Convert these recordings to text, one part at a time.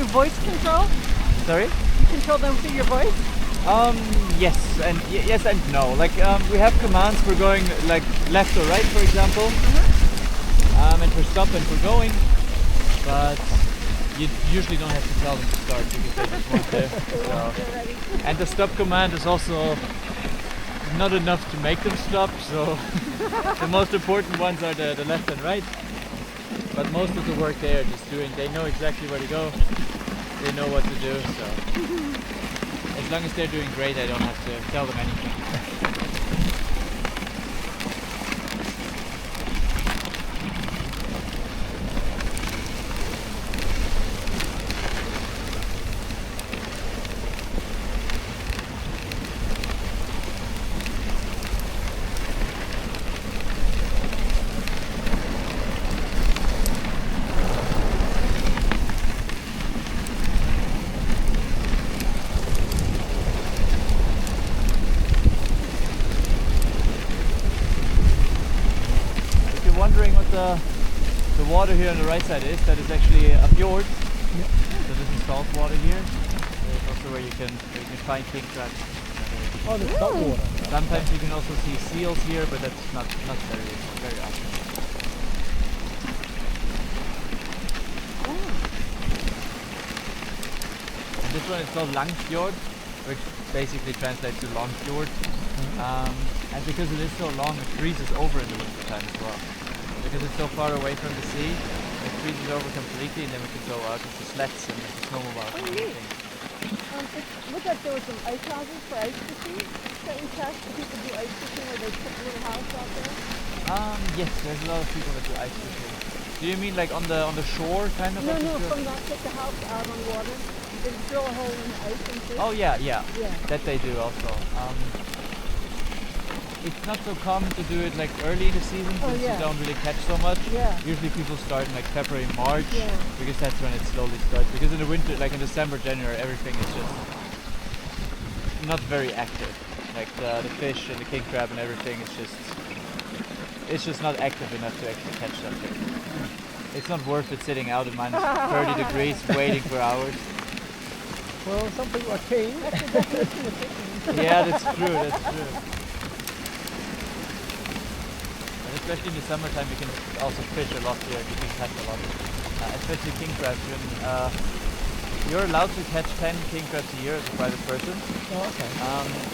through voice control? Sorry? You control them through your voice? Yes and no. Like we have commands for going like left or right, for example, and for stop and for going. But you usually don't have to tell them to start because they just want to. So. And the stop command is also not enough to make them stop. So the most important ones are the left and right. But most of the work they are just doing. They know exactly where to go. They know what to do. So. As long as they're doing great, I don't have to tell them anything. Wondering what the water here on the right side is, that is actually a fjord. Yeah. So this is salt water here. There's also where you can find king crabs. Oh, there's salt water. Sometimes you can also see seals here, but that's not very often. And this one is called Langfjord, which basically translates to long fjord. And because it is so long, it freezes over in the winter time as well. Because it's so far away from the sea, it freezes over completely, and then we can go out with the sleds and the snowmobiles and everything. It looked like there were some ice houses for ice fishing that we passed. The people do ice fishing where they put a little house out there. Yes, there's a lot of people that do ice fishing. Do you mean like on the shore kind of? No, from that, take the house out on water. They drill a hole in the ice and fish. Oh yeah, that they do also. It's not so common to do it like early in the season since you don't really catch so much. Yeah. Usually people start in like February, March, Yeah. because that's when it slowly starts. Because in the winter, like in December, January, everything is just not very active. Like the fish and the king crab and everything it's just not active enough to actually catch something. It's not worth it sitting out in minus 30 degrees waiting for hours. Well, some people are keen. Yeah, that's true. Especially in the summertime, you can also fish a lot here. You can catch a lot, especially king crabs. You're allowed to catch 10 king crabs a year as a private person. Oh, okay.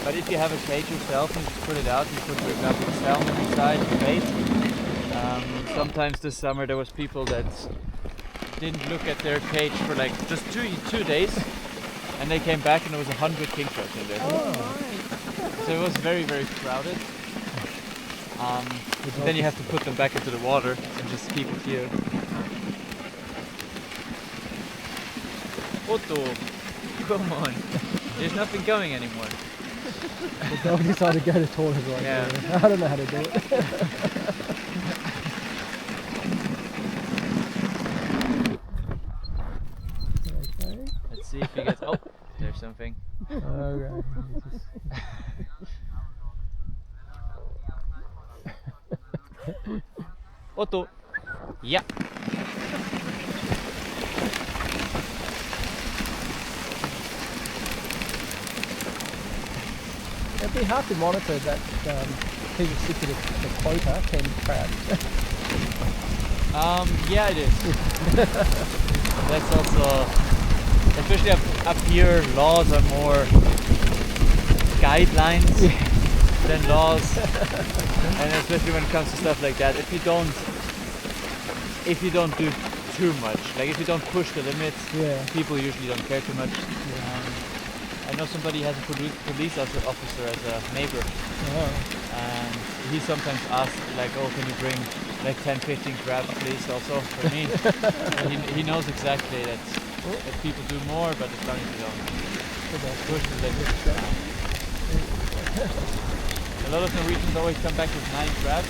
But if you have a cage yourself and you just put it out, you put, for example, salmon inside the bait. Sometimes this summer there was people that didn't look at their cage for like just two days, and they came back and there was 100 king crabs in there. Oh my! So it was very, very crowded. Then you have to put them back into the water and just keep it here. Otto, come on. There's nothing going anymore. The dog decided to go to the toilet right Yeah. there. I don't know how to do it. Okay. Let's see if he gets... Oh, there's something. Okay. Otto. Yeah. It'd be hard to monitor that people stick to the quota, 10 crabs. Yeah, it is. That's also, especially up here, laws are more guidelines than laws, and especially when it comes to stuff like that. If you don't do too much, like if you don't push the limits, people usually don't care too much. I know somebody has a police officer as a neighbor, and he sometimes asks like, oh, can you bring like 10-15 crabs please also for me? he knows exactly that people do more, but as long as you don't push the limits. A lot of Norwegians always come back with 9 crabs,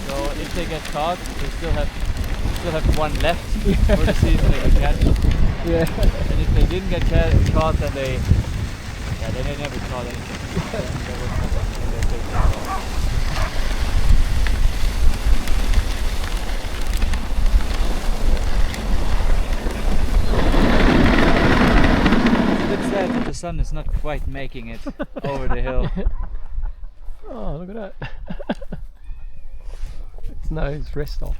so if they get caught, they still have one left for the season they can catch. Yeah. And if they didn't get caught, then they never caught anything. There was nothing in their cage at all. the sun is not quite making it over the hill. Oh, look at that. It's nose rest off.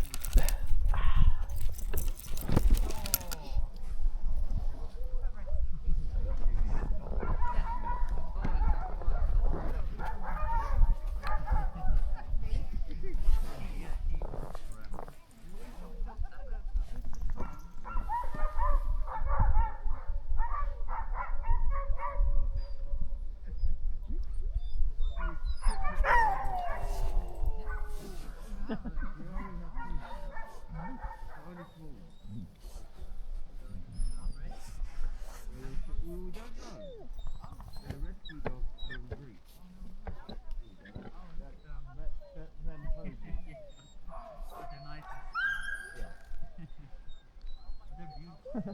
I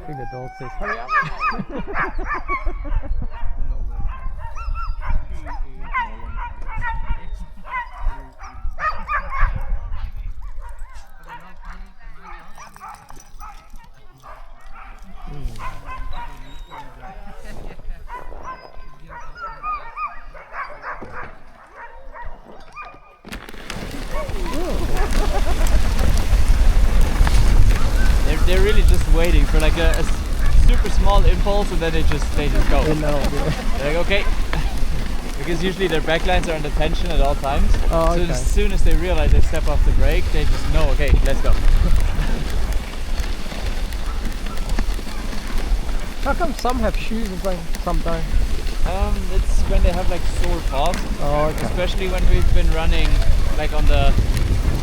think the dog says, hurry up. They're really just waiting for like a super small impulse, and then they just go. Yeah. They're like, okay. Because usually their backlines are under tension at all times. Oh, so okay. as soon as they realize they step off the brake, they just know, okay, let's go. How come some have shoes and some don't? It's when they have like sore paws. Oh, okay. Especially when we've been running like on the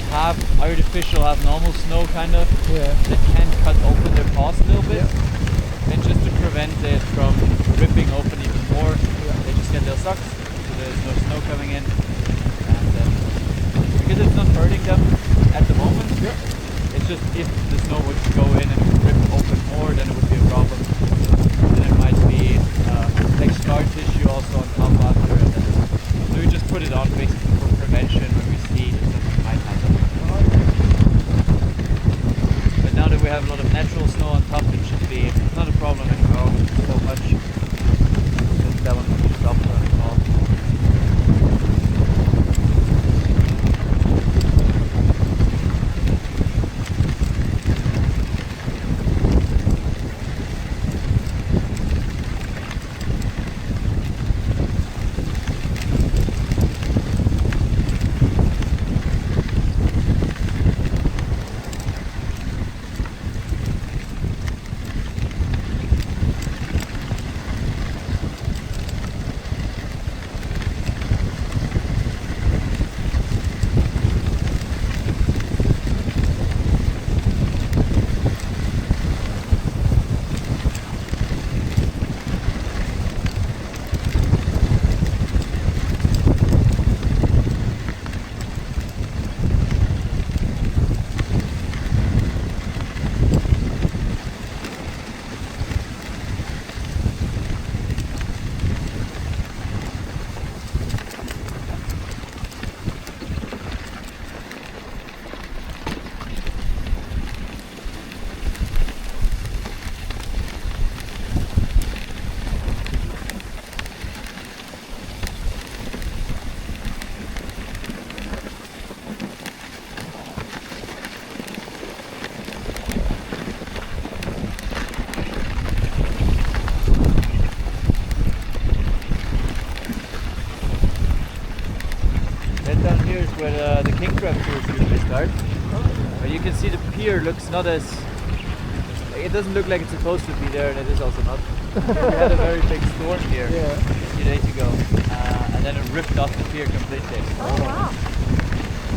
half artificial, half normal snow kind of. Yeah. That can cut open their paws a little bit. Yeah. And just to prevent it from ripping open even more, they just get little socks so there's no snow coming in. And because it's not hurting them at the moment, it's just if the snow would go in and rip open more, then it would be a problem. Then it might be like scar tissue also on top after. And then, so we just put it on basically for prevention when we see that something might happen. But now that we have a lot of natural snow on top, it should be not a problem anymore so much. Just that one will stop on the fall. Where the king crab tours usually start. But you can see the pier looks not as... It doesn't look like it's supposed to be there, and it is also not. We had a very big storm here a few days ago, and then it ripped off the pier completely. Oh wow.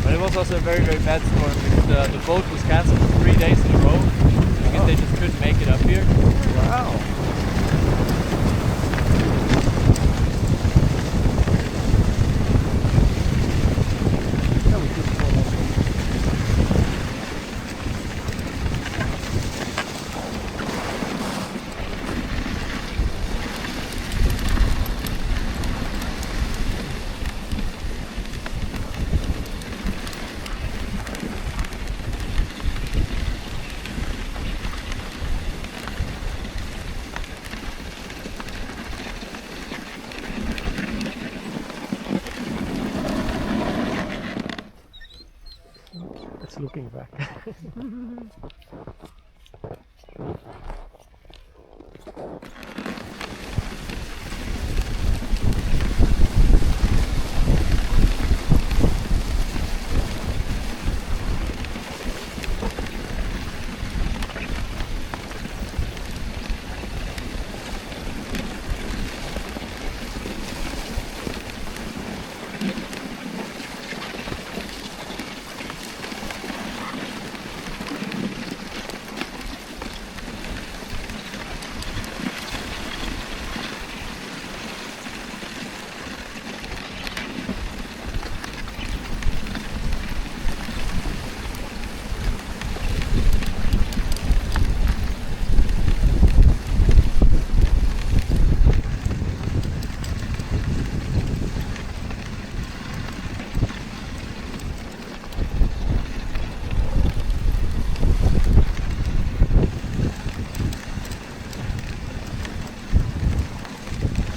But it was also a very, very bad storm because the boat was cancelled for 3 days in a row because they just couldn't make it up here. Wow. looking back.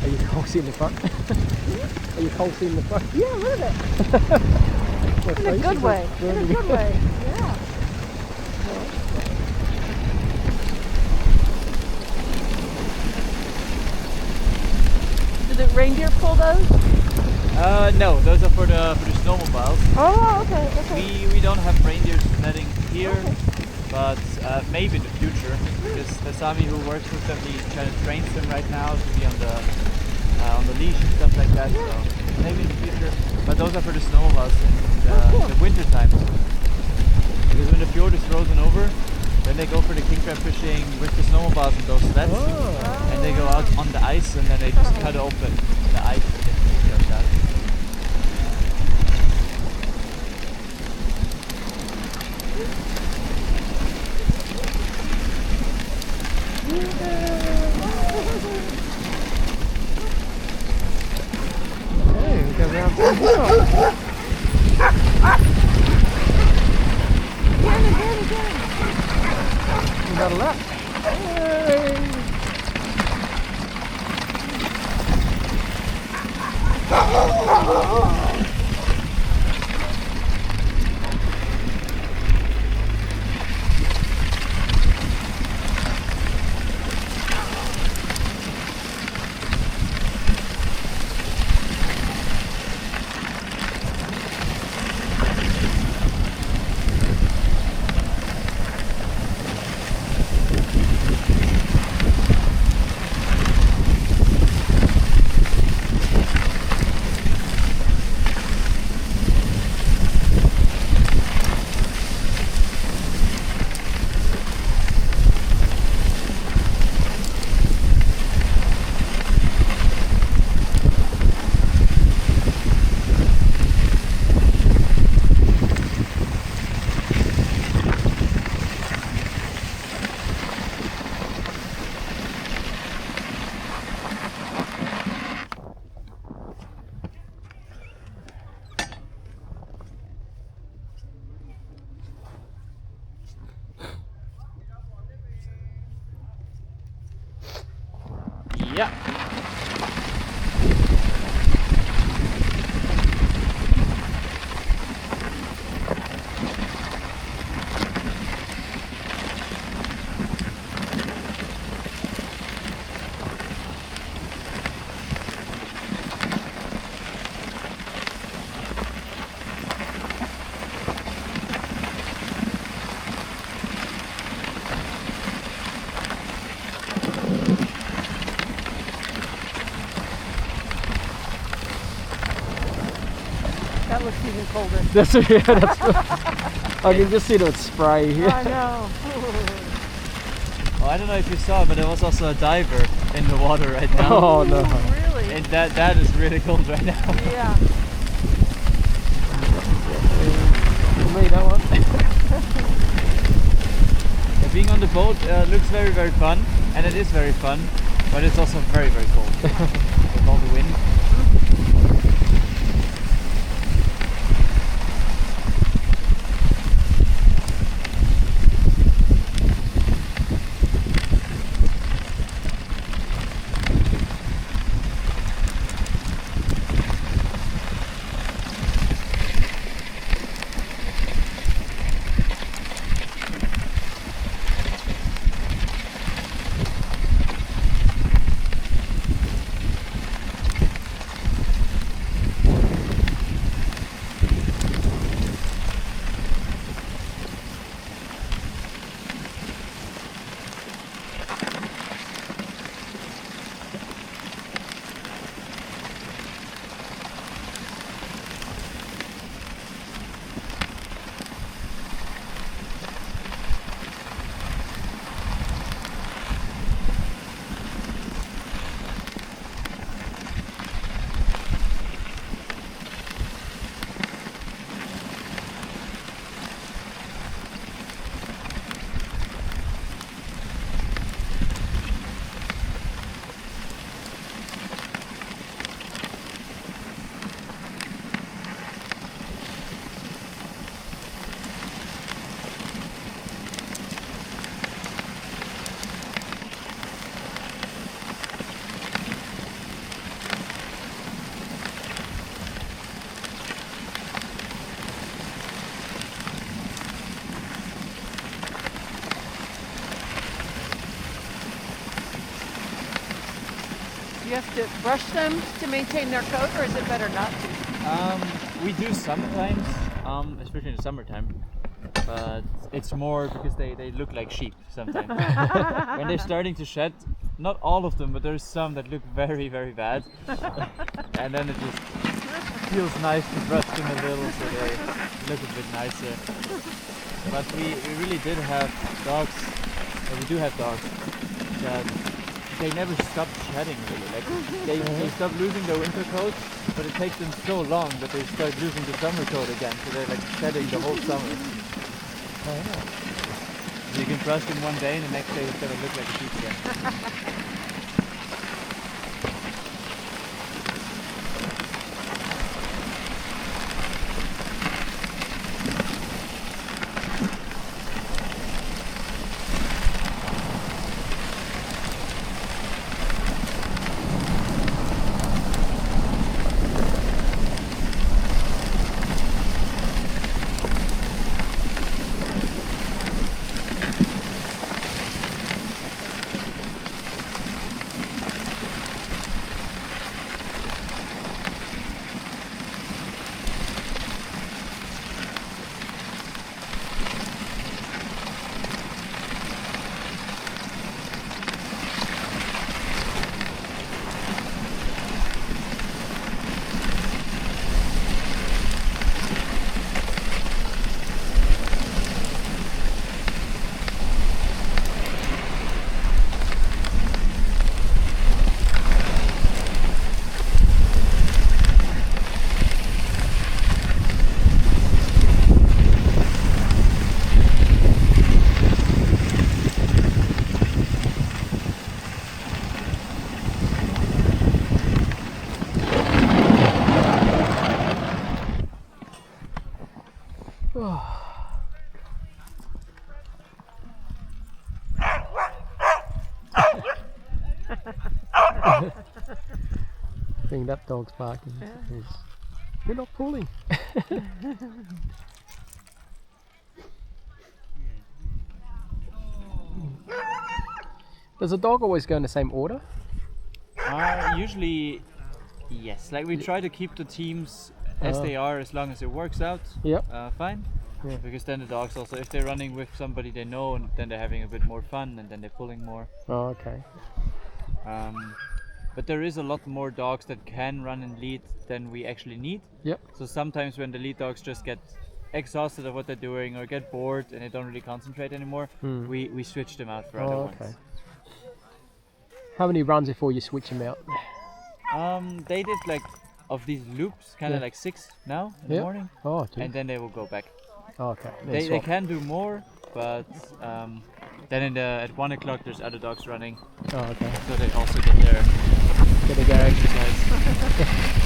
Are you cozy in the front? Are you cozy in the front? Yeah, a little bit. In a good way. In a good way. Yeah. Do the reindeer pull those? No, those are for the snowmobiles. Oh, okay. Okay. We don't have reindeer sledding here, Okay. but maybe in the future, because the Sami who works with them, he kind of trains them right now to be on the leash and stuff like that. So maybe in the future. But those are for the snowmobiles in cool. the winter time. Because when the fjord is frozen over, then they go for the king crab fishing with the snowmobiles and those sleds, and they go out on the ice, and then they just cut open the ice and get king crabs out. Hey, we go round some more. Again. We got a lap. Hey. Yeah. That looks even colder. That's I can just see the spray here. I know. Well, I don't know if you saw, but there was also a diver in the water right now. Oh no. Really? And that is really cold right now. Yeah. For me, that one. Being on the boat looks very, very fun, and it is very fun, but it's also very, very cold. With all the wind. Do you have to brush them to maintain their coat, or is it better not to? We do sometimes, especially in the summertime, but it's more because they look like sheep sometimes. When they're starting to shed, not all of them, but there's some that look very, very bad. And then it just feels nice to brush them a little so they look a bit nicer. But we really did have dogs, or we do have dogs, that they never stop shedding really. Like they stop losing their winter coat, but it takes them so long that they start losing the summer coat again. So they're like shedding the whole summer. Oh, yeah. So you can brush them one day and the next day it's gonna look like a sheep again. I think that dog's barking. Is, you're not pulling. Does a dog always go in the same order? Usually, yes. Like we try to keep the teams as they are as long as it works out. Yep. Fine. Yeah. Because then the dogs also, if they're running with somebody they know, and then they're having a bit more fun, and then they're pulling more. Oh, okay. But there is a lot more dogs that can run and lead than we actually need. Yep. So sometimes when the lead dogs just get exhausted of what they're doing or get bored and they don't really concentrate anymore, we switch them out for other Oh, okay. ones. How many runs before you switch them out? They did like of these loops, kind of like 6 now in the morning, Oh, two. and then they will go back. Oh, okay. They can do more, but then at 1 o'clock there's other dogs running, Oh, okay. so they also get their exercise.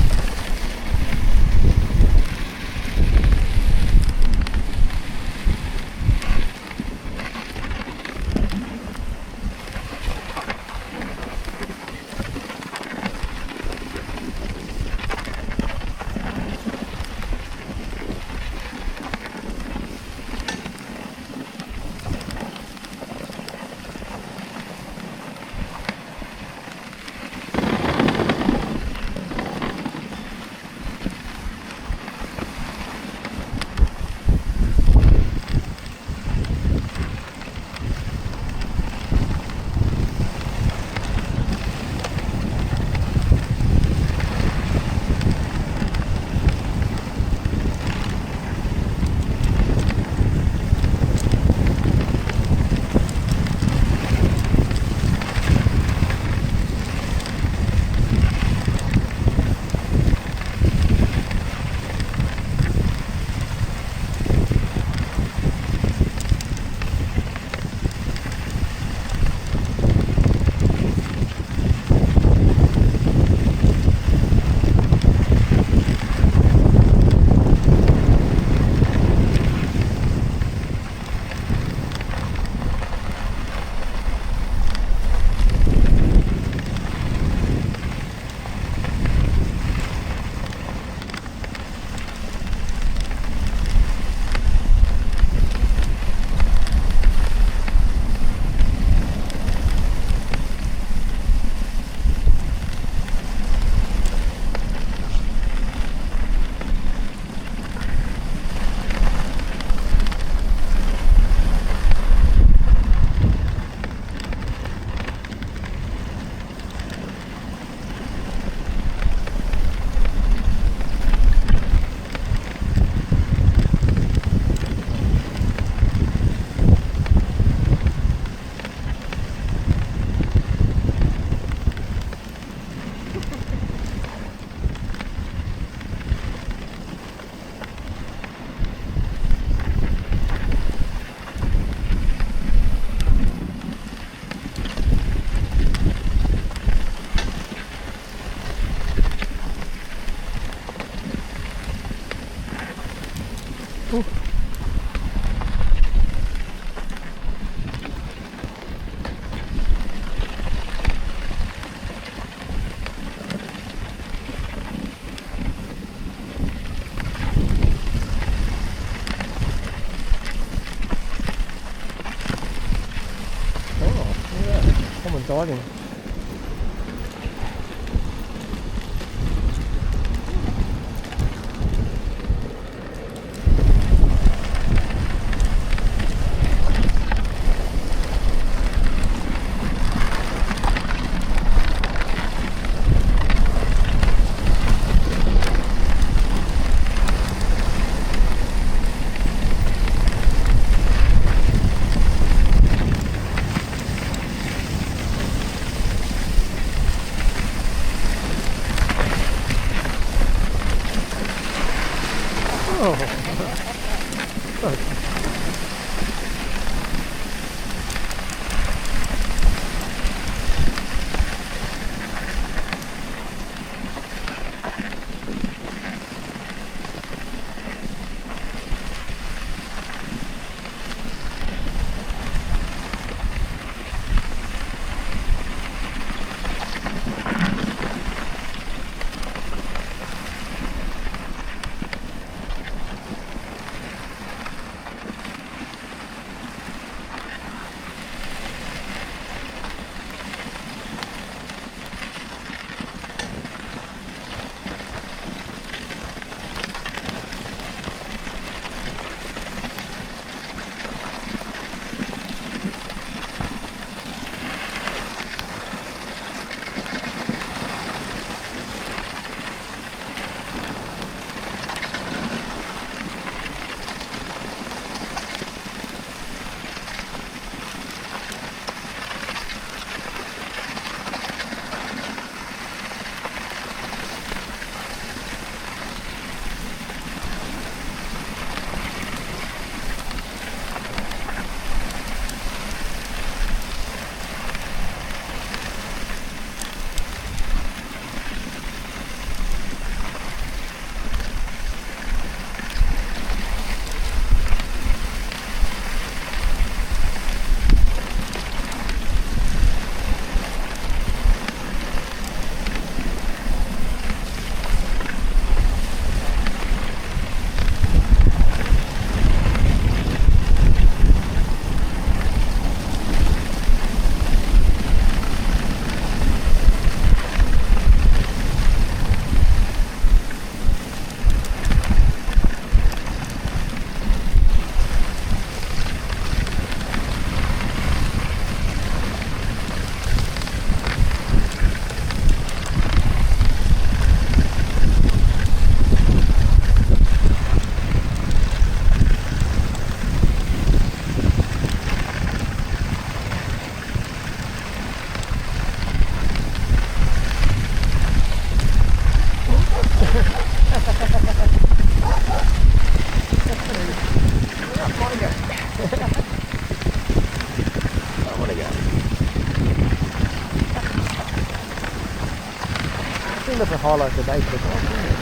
think that's a highlight today for the golf, isn't it?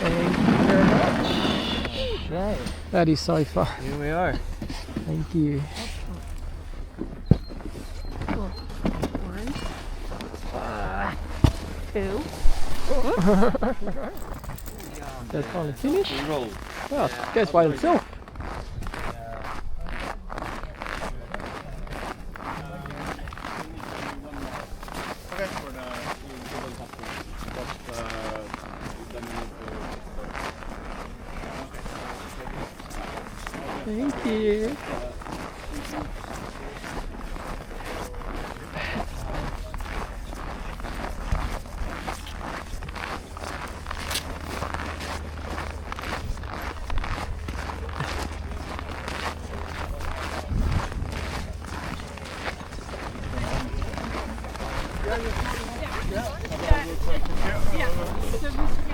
Thank you very much. Right. That is so fun. Here we are. Thank you. Cool. One. Two. That's finally finished. Roll. Well, it goes by itself. Thank you. Yeah.